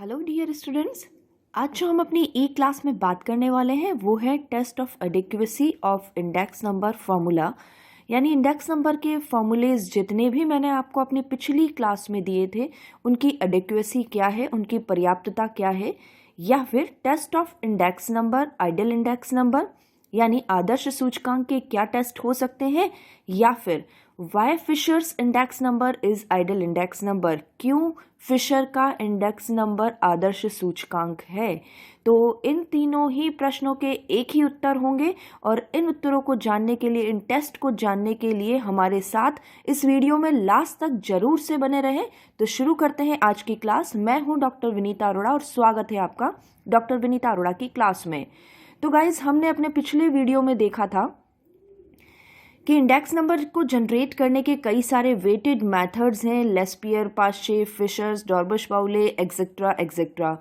Hello dear students. आज जो हम अपनी ई क्लास में बात करने वाले हैं वो है test of adequacy of index number formula. यानी इंडेक्स नंबर के फॉर्मूलेज जितने भी मैंने आपको अपनी पिछली क्लास में दिए थे उनकी एडिक्वेसी क्या है, उनकी पर्याप्तता क्या है, या फिर test of index number, ideal index number यानी आदर्श सूचकांक के क्या टेस्ट हो सकते हैं, या फिर why Fisher's index number is ideal index number, क्यों फिशर का इंडेक्स नंबर आदर्श सूचकांक है। तो इन तीनों ही प्रश्नों के एक ही उत्तर होंगे और इन उत्तरों को जानने के लिए, इन टेस्ट को जानने के लिए हमारे साथ इस वीडियो में लास्ट तक जरूर से बने रहें। तो शुरू करते हैं आज की क्लास। मैं हूं डॉक्टर विनीता अरोड़ा और स्वागत है आपका डॉक्टर विनीता अरोड़ा की क्लास में। तो गाइज, हमने अपने पिछले वीडियो में देखा था कि इंडेक्स नंबर को जनरेट करने के कई सारे वेटेड मेथड्स हैं, लेस्पियर, पास्चे, फिशर्स, डॉर्बश बाउले, एक्सेट्रा एक्सेट्रा।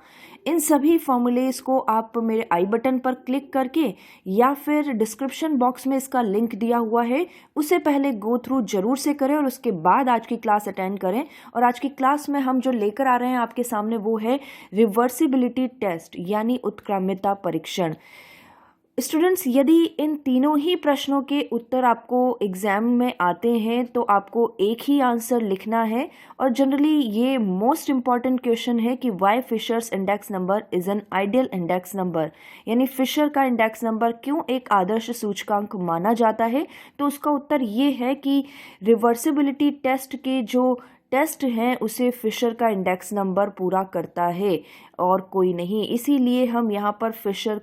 इन सभी फॉर्मूलेज को आप मेरे आई बटन पर क्लिक करके या फिर डिस्क्रिप्शन बॉक्स में इसका लिंक दिया हुआ है, उसे पहले गो थ्रू जरूर से करें और उसके बाद आज की क्लास अटेंड करें। और आज की क्लास में हम जो लेकर आ रहे हैं आपके सामने वो है रिवर्सिबिलिटी टेस्ट यानी उत्क्रम्यता परीक्षण। स्टूडेंट्स, यदि इन तीनों ही प्रश्नों के उत्तर आपको एग्जाम में आते हैं तो आपको एक ही आंसर लिखना है। और जनरली ये मोस्ट इम्पॉर्टेंट क्वेश्चन है कि why Fisher's index number is an ideal index number, यानी फिशर का इंडेक्स नंबर क्यों एक आदर्श सूचकांक माना जाता है। तो उसका उत्तर ये है कि रिवर्सिबिलिटी टेस्ट के जो टेस्ट हैं उसे फिशर का इंडेक्स नंबर पूरा करता है और कोई नहीं। इसीलिए हम यहाँ पर फिशर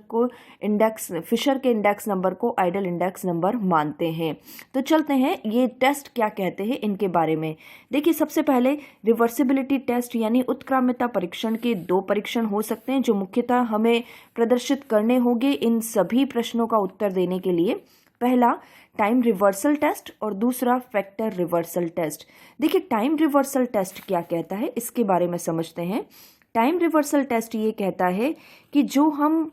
के इंडेक्स नंबर को आइडियल इंडेक्स नंबर मानते हैं। तो चलते हैं ये टेस्ट क्या कहते हैं इनके बारे में। देखिए, सबसे पहले रिवर्सिबिलिटी टेस्ट यानी उत्क्रम्यता परीक्षण के दो परीक्षण हो सकते हैं जो मुख्यतः हमें प्रदर्शित करने होंगे इन सभी प्रश्नों का उत्तर देने के लिए। पहला टाइम रिवर्सल टेस्ट और दूसरा फैक्टर रिवर्सल टेस्ट। देखिए, टाइम रिवर्सल टेस्ट क्या कहता है इसके बारे में समझते हैं। टाइम रिवर्सल टेस्ट ये कहता है कि जो हम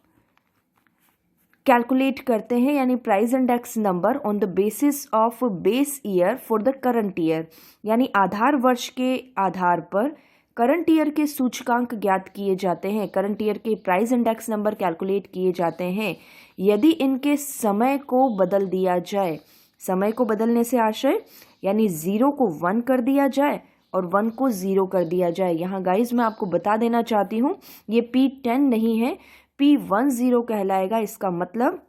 कैलकुलेट करते हैं यानी price index number on the basis of base year for the current year, यानी आधार वर्ष के आधार पर करंट ईयर के सूचकांक ज्ञात किए जाते हैं, करंट ईयर के प्राइस इंडेक्स नंबर कैलकुलेट किए जाते हैं यदि इनके समय को बदल दिया जाए। समय को बदलने से आशय यानी 0 को 1 कर दिया जाए और 1 को 0 कर दिया जाए। यहाँ गाइज मैं आपको बता देना चाहती हूँ ये P10 नहीं है, P10 कहलाएगा। इसका मतलब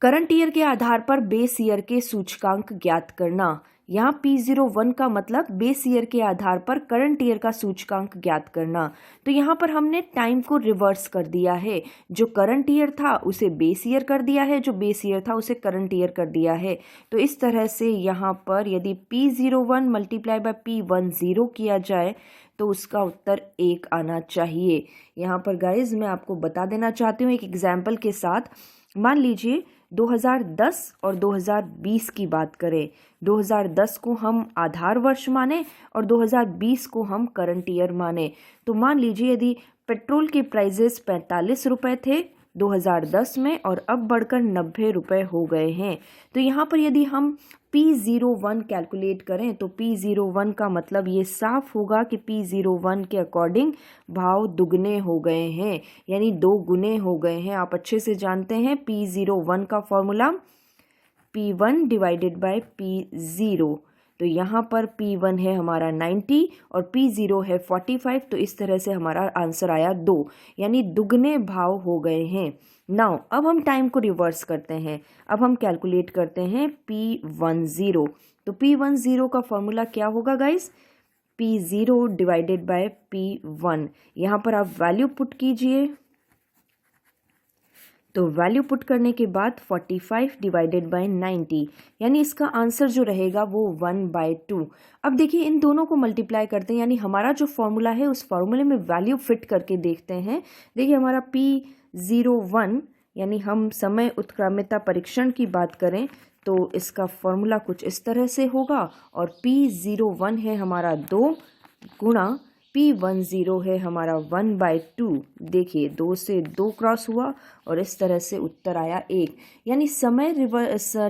करंट ईयर के आधार पर बेस ईयर के सूचकांक ज्ञात करना। यहाँ P01 का मतलब बेस ईयर के आधार पर करंट ईयर का सूचकांक ज्ञात करना। तो यहाँ पर हमने टाइम को रिवर्स कर दिया है, जो करंट ईयर था उसे बेस ईयर कर दिया है, जो बेस ईयर था उसे करंट ईयर कर दिया है। तो इस तरह से यहाँ पर यदि P01 मल्टीप्लाई बाय P10 किया जाए तो उसका उत्तर 1 आना चाहिए। यहाँ पर गाइज मैं आपको बता देना चाहती हूँ एक एग्जाम्पल के साथ। मान लीजिए 2010 और 2020 की बात करें। 2010 को हम आधार वर्ष माने और 2020 को हम करंट ईयर माने। तो मान लीजिए यदि पेट्रोल के प्राइजेस 45 रुपये थे 2010 में और अब बढ़कर 90 रुपये हो गए हैं। तो यहाँ पर यदि हम P01 कैलकुलेट करें तो P01 का मतलब ये साफ होगा कि P01 के अकॉर्डिंग भाव दुगने हो गए हैं, यानी 2 गुने हो गए हैं। आप अच्छे से जानते हैं P01 का formula P1 divided by P0। तो यहाँ पर P1 है हमारा 90 और P0 है 45। तो इस तरह से हमारा आंसर आया 2, यानी दुगने भाव हो गए हैं। नाउ अब हम टाइम को रिवर्स करते हैं। अब हम कैलकुलेट करते हैं P10। तो P10 का फॉर्मूला क्या होगा guys? P0 divided by P1। यहाँ पर आप वैल्यू पुट कीजिए। तो वैल्यू पुट करने के बाद 45 डिवाइडेड बाय 90, यानी इसका आंसर जो रहेगा वो 1/2। अब देखिए इन दोनों को मल्टीप्लाई करते हैं, यानी हमारा जो फॉर्मूला है उस फॉर्मूले में वैल्यू फिट करके देखते हैं। देखिए हमारा P01 यानी हम समय उत्क्रम्यता परीक्षण की बात करें तो इसका फॉर्मूला कुछ इस तरह से होगा और P01 है हमारा 2 गुणा P10 है हमारा 1/2। देखिए 2 से 2 क्रॉस हुआ और इस तरह से उत्तर आया 1। यानी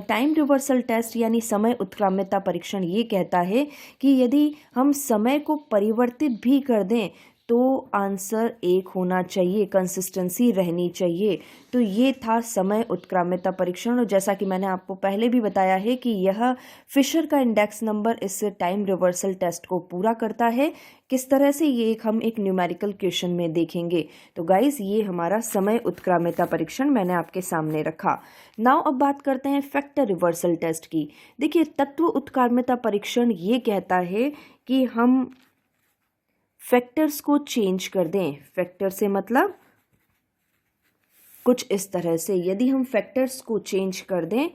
टाइम रिवर्सल टेस्ट यानी समय उत्क्रम्यता परीक्षण ये कहता है कि यदि हम समय को परिवर्तित भी कर दें तो आंसर 1 होना चाहिए, कंसिस्टेंसी रहनी चाहिए। तो ये था समय उत्क्राम्यता परीक्षण, और जैसा कि मैंने आपको पहले भी बताया है कि यह फिशर का इंडेक्स नंबर इस टाइम रिवर्सल टेस्ट को पूरा करता है। किस तरह से, ये हम एक न्यूमेरिकल क्वेश्चन में देखेंगे। तो गाइस, ये हमारा समय उत्क्राम्यता परीक्षण मैंने आपके सामने रखा। नाउ अब बात करते हैं फैक्टर रिवर्सल टेस्ट की। देखिए, तत्व उत्क्राम्यता परीक्षण ये कहता है कि हम फैक्टर्स को चेंज कर दें। फैक्टर से मतलब कुछ इस तरह से, यदि हम फैक्टर्स को चेंज कर दें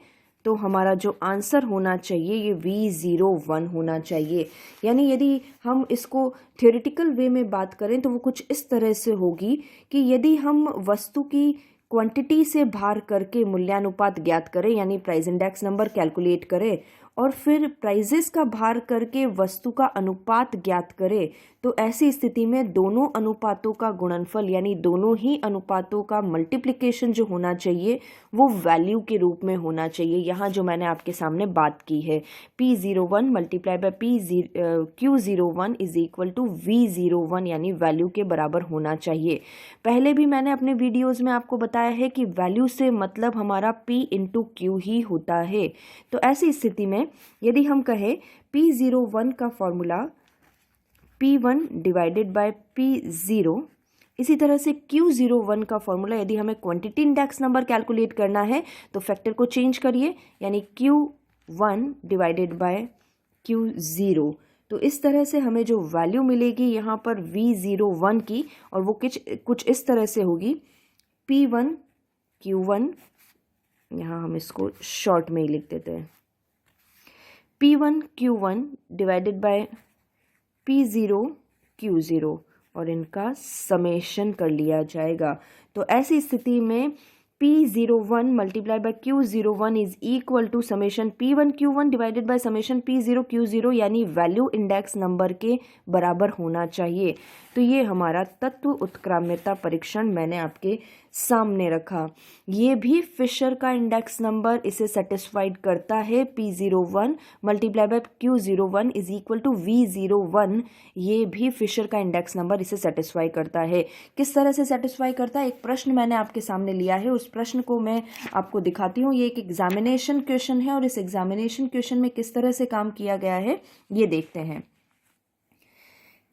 तो हमारा जो आंसर होना चाहिए ये V01 होना चाहिए। यानी यदि हम इसको थ्योरेटिकल वे में बात करें तो वो कुछ इस तरह से होगी कि यदि हम वस्तु की क्वांटिटी से भार करके मूल्यानुपात ज्ञात करें, यानी प्राइस इंडेक्स नंबर कैलकुलेट करें, और फिर प्राइजेस का भार करके वस्तु का अनुपात ज्ञात करें, तो ऐसी स्थिति में दोनों अनुपातों का गुणनफल यानी दोनों ही अनुपातों का मल्टीप्लिकेशन जो होना चाहिए वो वैल्यू के रूप में होना चाहिए। यहाँ जो मैंने आपके सामने बात की है, P01 multiply by Q01 is equal to V01 यानी वैल्यू के बराबर होना चाहिए। पहले भी मैंने अपने वीडियोज़ में आपको बताया है कि वैल्यू से मतलब हमारा P इंटू Q ही होता है। तो ऐसी स्थिति में यदि हम कहें P01 का formula P1 divided by P0, इसी तरह से Q01 का फॉर्मूला, यदि हमें क्वांटिटी इंडेक्स नंबर कैलकुलेट करना है तो फैक्टर को चेंज करिए, यानी Q1 डिवाइडेड बाय Q0। तो इस तरह से हमें जो वैल्यू मिलेगी यहाँ पर V01 की, और वो कुछ इस तरह से होगी P1 Q1, यहाँ हम इसको शॉर्ट में ही लिख देते हैं, P1 Q1 divided bye P0 Q0, और इनका समेशन कर लिया जाएगा। तो ऐसी स्थिति में P01 multiply by Q01 is equal to summation P1 Q1 divided by summation P0 Q0, यानी वैल्यू इंडेक्स नंबर के बराबर होना चाहिए। तो ये हमारा तत्व उत्क्राम्यता परीक्षण मैंने आपके सामने रखा। ये भी फिशर का इंडेक्स नंबर इसे सेटिस्फाइड करता है। P01 multiply by Q01 is equal to V01, ये भी फिशर का इंडेक्स नंबर इसे सेटिस्फाई करता है। किस तरह से सेटिस्फाई करता है, एक प्रश्न मैंने आपके सामने लिया है, उस प्रश्न को मैं आपको दिखाती हूँ। ये एक एग्जामिनेशन क्वेश्चन है, और इस एग्जामिनेशन क्वेश्चन में किस तरह से काम किया गया है ये देखते हैं।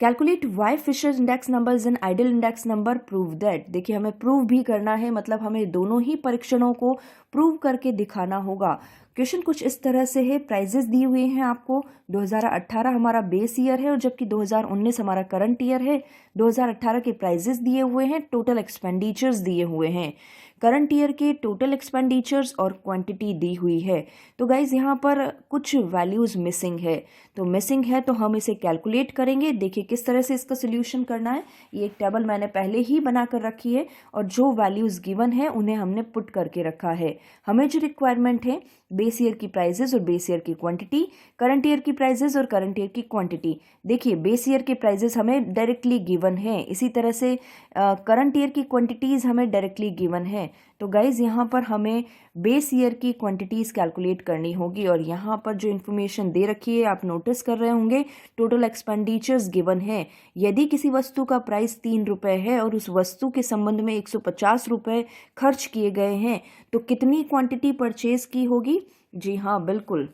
Calculate why Fisher index number is an ideal index number, prove that. देखिए, हमें प्रूव भी करना है, मतलब हमें दोनों ही परीक्षणों को प्रूव करके दिखाना होगा। क्वेश्चन कुछ इस तरह से है, प्राइजेस दिए हुए हैं आपको, 2018 हमारा बेस ईयर है और जबकि 2019 हमारा करंट ईयर है। 2018 के प्राइजेस दिए हुए हैं, टोटल एक्सपेंडिचर्स दिए हुए हैं, करंट ईयर के टोटल एक्सपेंडिचर्स और क्वांटिटी दी हुई है। तो गाइज यहाँ पर कुछ वैल्यूज़ मिसिंग है, तो मिसिंग है तो हम इसे कैलकुलेट करेंगे। देखिए किस तरह से इसका सोल्यूशन करना है। ये एक टेबल मैंने पहले ही बना कर रखी है, और जो वैल्यूज़ गिवन है उन्हें हमने पुट करके रखा है। हमें जो रिक्वायरमेंट है, बेस ईयर की प्राइजेस और बेस ईयर की क्वांटिटी, करंट ईयर की प्राइजेस और करंट ईयर की क्वांटिटी। देखिए बेस ईयर के प्राइजेस हमें डायरेक्टली गिवन है, इसी तरह से करंट ईयर की क्वांटिटीज़ हमें डायरेक्टली गिवन है। तो गाइज़ यहाँ पर हमें बेस ईयर की क्वांटिटीज़ कैलकुलेट करनी होगी, और यहाँ पर जो इन्फॉर्मेशन दे रखी है आप नोटिस कर रहे होंगे, टोटल एक्सपेंडिचर्स गिवन है। यदि किसी वस्तु का प्राइस 3 रुपये है और उस वस्तु के संबंध में 150 रुपये खर्च किए गए हैं, तो कितनी क्वांटिटी परचेज की होगी? जी हाँ, बिल्कुल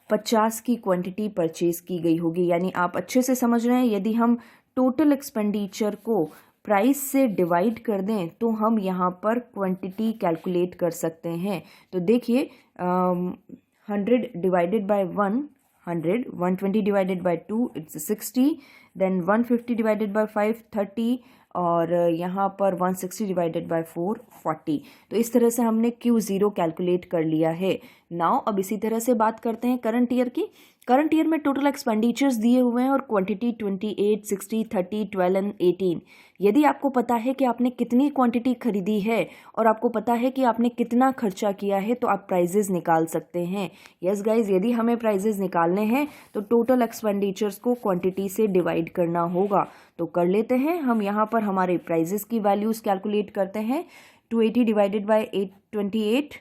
50 की क्वांटिटी परचेज की गई होगी। यानी आप अच्छे से समझ रहे हैं, यदि हम टोटल एक्सपेंडिचर को प्राइस से डिवाइड कर दें तो हम यहाँ पर क्वांटिटी कैलकुलेट कर सकते हैं। तो देखिए 100 divided by 100, 120 divided by 2 it's 60, then 150 divided by 5 30, और यहाँ पर 160 डिवाइडेड बाय 4 40। तो इस तरह से हमने Q0 कैलकुलेट कर लिया है। नाउ अब इसी तरह से बात करते हैं करंट ईयर की। करंट ईयर में टोटल एक्सपेंडिचर्स दिए हुए हैं और क्वांटिटी 28, 60, 30, 12 एंड 18। यदि आपको पता है कि आपने कितनी क्वांटिटी खरीदी है और आपको पता है कि आपने कितना खर्चा किया है, तो आप प्राइजेस निकाल सकते हैं। यस गाइज, यदि हमें प्राइजेस निकालने हैं तो टोटल एक्सपेंडिचर्स को क्वांटिटी से डिवाइड करना होगा। तो कर लेते हैं हम। यहाँ पर हमारे प्राइजेस की वैल्यूज़ कैलकुलेट करते हैं। 280 divided by 828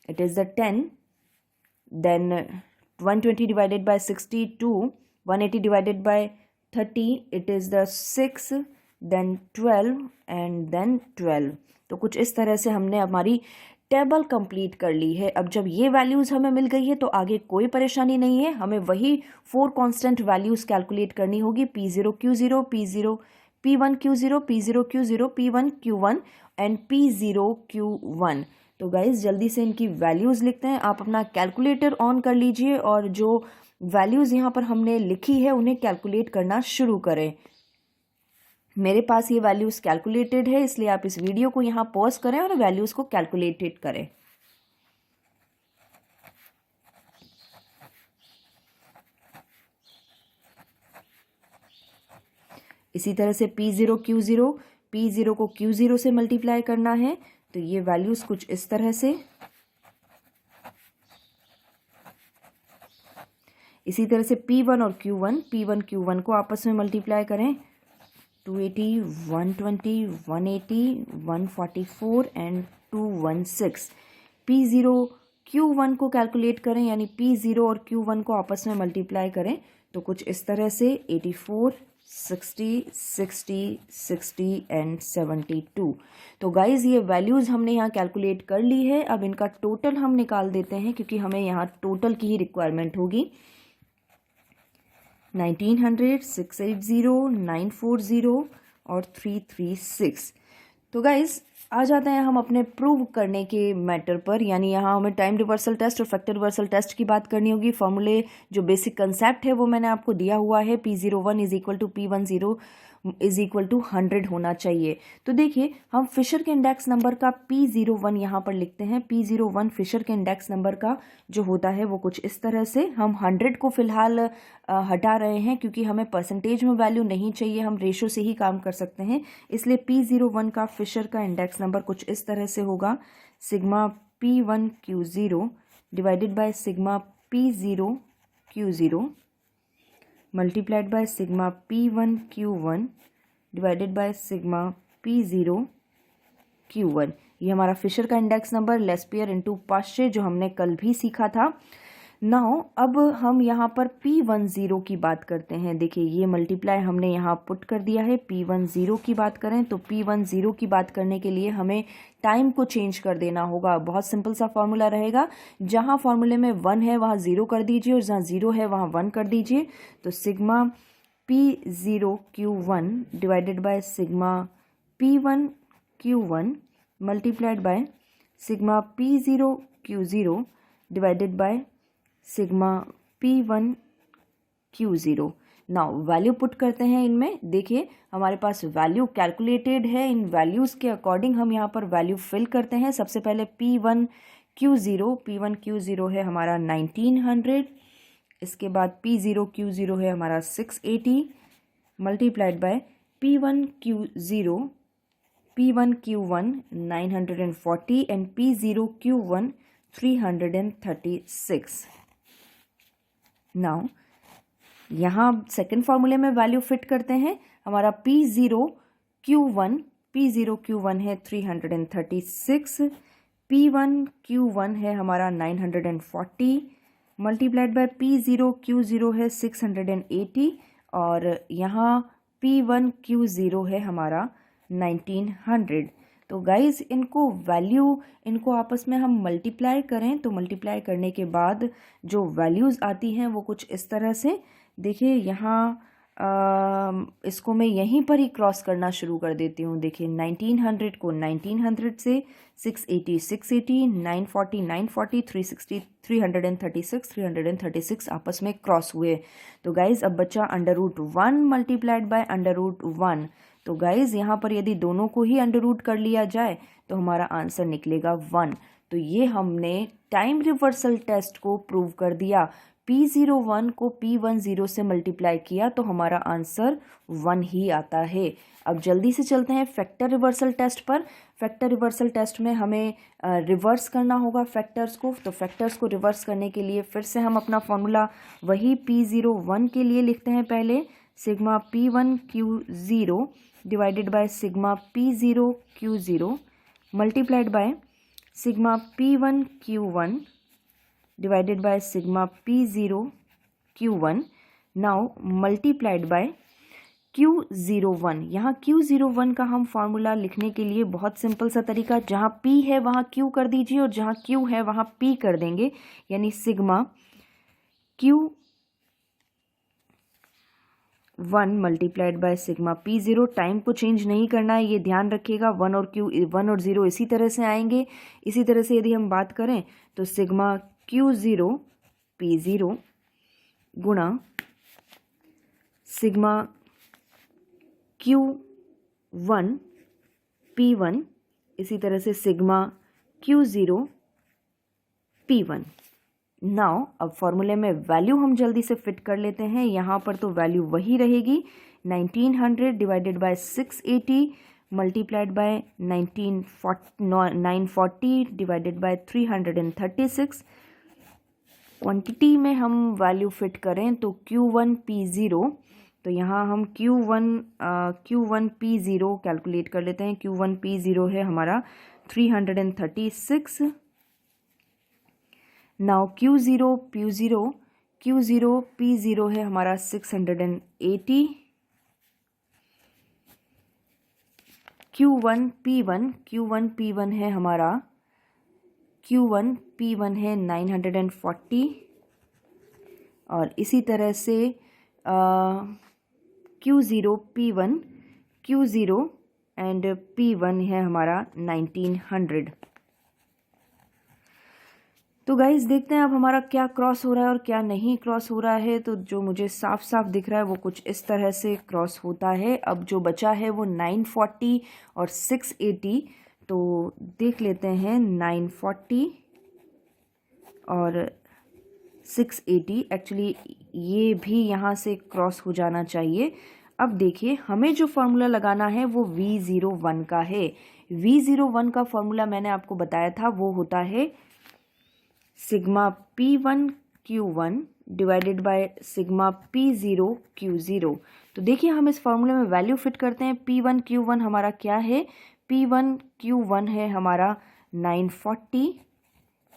it is the 10, then 120 divided by 62, 180 divided by 30, it is the 6, then 12 and then 12। तो कुछ इस तरह से हमने हमारी टेबल कंप्लीट कर ली है। अब जब ये वैल्यूज़ हमें मिल गई है तो आगे कोई परेशानी नहीं है, हमें वही 4 कांस्टेंट वैल्यूज़ कैलकुलेट करनी होगी, P0 Q0 P0 P1 Q0 P0 Q0 P1 Q1 and P0 Q1। तो गाइज जल्दी से इनकी वैल्यूज़ लिखते हैं। आप अपना कैलकुलेटर ऑन कर लीजिए और जो वैल्यूज़ यहाँ पर हमने लिखी है उन्हें कैलकुलेट करना शुरू करें। मेरे पास ये वैल्यूज़ कैलकुलेटेड है, इसलिए आप इस वीडियो को यहाँ पॉज करें और वैल्यूज़ को कैलकुलेटेड करें। इसी तरह से P0 Q0, P0 को Q0 से मल्टीप्लाई करना है, तो ये वैल्यूज़ कुछ इस तरह से। इसी तरह से P1 और P1 Q1 को आपस में मल्टीप्लाई करें, 280, 120, 180, 144 एंड 216। P0 Q1 को कैलकुलेट करें, यानी P0 और Q1 को आपस में मल्टीप्लाई करें, तो कुछ इस तरह से 84, 60, 60, 60 एंड 72। तो गाइज़ ये वैल्यूज़ हमने यहाँ कैलकुलेट कर ली है। अब इनका टोटल हम निकाल देते हैं, क्योंकि हमें यहाँ टोटल की ही रिक्वायरमेंट होगी। 1900, 680, 940 और 336। तो गाइज़ आ जाते हैं हम अपने प्रूव करने के मैटर पर, यानी यहाँ हमें टाइम रिवर्सल टेस्ट और फैक्टर रिवर्सल टेस्ट की बात करनी होगी। फॉर्मूले जो बेसिक कंसेप्ट है वो मैंने आपको दिया हुआ है, P01 is equal to P10 is equal to 100 होना चाहिए। तो देखिए हम फिशर के इंडेक्स नंबर का P01 यहाँ पर लिखते हैं। P01 फिशर के इंडेक्स नंबर का जो होता है वो कुछ इस तरह से। हम 100 को फिलहाल हटा रहे हैं क्योंकि हमें परसेंटेज में वैल्यू नहीं चाहिए, हम रेशो से ही काम कर सकते हैं। इसलिए P01 का फिशर का इंडेक्स नंबर कुछ इस तरह से होगा, sigma P1 Q0 divided by sigma P0 Q0 multiplied by sigma P1 Q1 divided by sigma P0 Q1। ये हमारा फिशर का इंडेक्स नंबर, लेस्पियर इनटू पाश्चे, जो हमने कल भी सीखा था। नाउ अब हम यहाँ पर P10 की बात करते हैं। देखिए ये मल्टीप्लाई हमने यहाँ पुट कर दिया है। P10 की बात करें तो P10 की बात करने के लिए हमें टाइम को चेंज कर देना होगा। बहुत सिंपल सा फॉर्मूला रहेगा, जहाँ फॉर्मूले में 1 है वहाँ 0 कर दीजिए और जहाँ 0 है वहाँ 1 कर दीजिए। तो sigma P0 Q1 divided by sigma P1 Q1 multiplied by sigma P0 Q0 divided by sigma P1 Q0। Now value put करते हैं इनमें। देखिए हमारे पास वैल्यू कैलकुलेटेड है, इन वैल्यूज़ के अकॉर्डिंग हम यहाँ पर वैल्यू फिल करते हैं। सबसे पहले P1 Q0 है हमारा 1900, इसके बाद P0 Q0 है हमारा 680 multiplied by P1 Q1 940 and P0 Q1 336। Now यहाँ सेकेंड फार्मूले में वैल्यू फिट करते हैं। हमारा P0 Q1 है 336, P1 Q1 है हमारा 940 मल्टीप्लाइड बाय P0 Q0 है 680 और यहाँ P1 Q0 है हमारा 1900। तो गाइज़ इनको आपस में हम मल्टीप्लाई करें तो मल्टीप्लाई करने के बाद जो वैल्यूज़ आती हैं वो कुछ इस तरह से। देखिए यहाँ इसको मैं यहीं पर ही क्रॉस करना शुरू कर देती हूँ। देखिए 1900 को 1900 से, 680 680, 940 940, 360 336 आपस में क्रॉस हुए। तो गाइज़ अब बचा √1 मल्टीप्लाइड बाय √1। तो गाइज़ यहाँ पर यदि दोनों को ही अंडर रूट कर लिया जाए तो हमारा आंसर निकलेगा 1। तो ये हमने टाइम रिवर्सल टेस्ट को प्रूव कर दिया। P01 को P10 से मल्टीप्लाई किया तो हमारा आंसर 1 ही आता है। अब जल्दी से चलते हैं फैक्टर रिवर्सल टेस्ट पर। फैक्टर रिवर्सल टेस्ट में हमें रिवर्स करना होगा फैक्टर्स को। तो फैक्टर्स को रिवर्स करने के लिए फिर से हम अपना फॉर्मूला वही P01 के लिए लिखते हैं। पहले sigma P1 Q0 divided by sigma P0 Q0 multiplied by sigma P1 Q1 divided by sigma P0 Q1 now multiplied by Q01। यहाँ Q01 का हम फॉर्मूला लिखने के लिए बहुत सिंपल सा तरीका, जहाँ P है वहाँ Q कर दीजिए और जहाँ Q है वहाँ P कर देंगे, यानी sigma Q1 multiplied by sigma P0। Time को चेंज नहीं करना है, ये ध्यान रखिएगा। 1 और 0 इसी तरह से आएंगे। इसी तरह से यदि हम बात करें तो सिग्मा Q0 P0 गुणा सिग्मा Q1 P1, इसी तरह से सिग्मा Q0 P1। नाउ अब फॉर्मूले में वैल्यू हम जल्दी से फिट कर लेते हैं। यहाँ पर तो वैल्यू वही रहेगी, 1900 divided by 680 multiplied by 940 divided by 336। Quantity में हम वैल्यू फिट करें तो Q1 P0, तो यहाँ हम Q1 P0 कैलकुलेट कर लेते हैं। Q1 P0 है हमारा 336। नाउ Q0 P0 है हमारा 680। Q1 P1 है हमारा Q1 P1 है 940। और इसी तरह से Q0 एंड P1 है हमारा 1900। तो गाइज देखते हैं अब हमारा क्या क्रॉस हो रहा है और क्या नहीं क्रॉस हो रहा है। तो जो मुझे साफ साफ दिख रहा है वो कुछ इस तरह से क्रॉस होता है। अब जो बचा है वो 940 और 680, तो देख लेते हैं 940 और 680। एक्चुअली ये भी यहाँ से क्रॉस हो जाना चाहिए। अब देखिए हमें जो फॉर्मूला लगाना है वो V01 का है। V01 का फॉर्मूला मैंने आपको बताया था, वो होता है sigma P1 Q1 divided by sigma P0 Q0। तो देखिए हम इस फॉर्मूले में वैल्यू फिट करते हैं। P1 Q1 हमारा क्या है? P1 Q1 है हमारा 940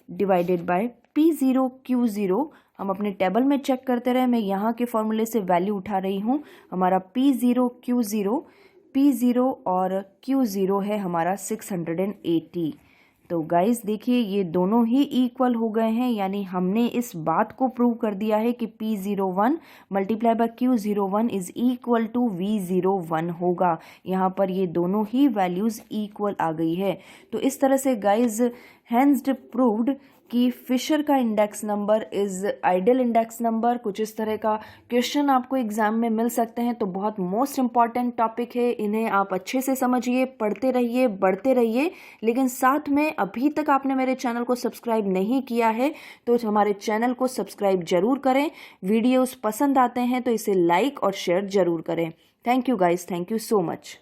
डिवाइडेड बाय P0 Q0। हम अपने टेबल में चेक करते रहे, मैं यहाँ के फॉर्मूले से वैल्यू उठा रही हूँ। हमारा P0 Q0 और Q0 है हमारा 680। तो गाइस देखिए ये दोनों ही इक्वल हो गए हैं, यानी हमने इस बात को प्रूव कर दिया है कि P01 multiply by Q01 is equal to V01 होगा। यहाँ पर ये दोनों ही वैल्यूज़ इक्वल आ गई है। तो इस तरह से गाइस हैंस प्रूव्ड कि फिशर का index number is ideal index number. कुछ इस तरह का क्वेश्चन आपको एग्जाम में मिल सकते हैं। तो बहुत मोस्ट इंपॉर्टेंट टॉपिक है, इन्हें आप अच्छे से समझिए, पढ़ते रहिए, बढ़ते रहिए। लेकिन साथ में अभी तक आपने मेरे चैनल को सब्सक्राइब नहीं किया है तो हमारे चैनल को सब्सक्राइब जरूर करें। वीडियोस पसंद आते हैं तो इसे लाइक और शेयर जरूर करें। Thank you guys, thank you so much.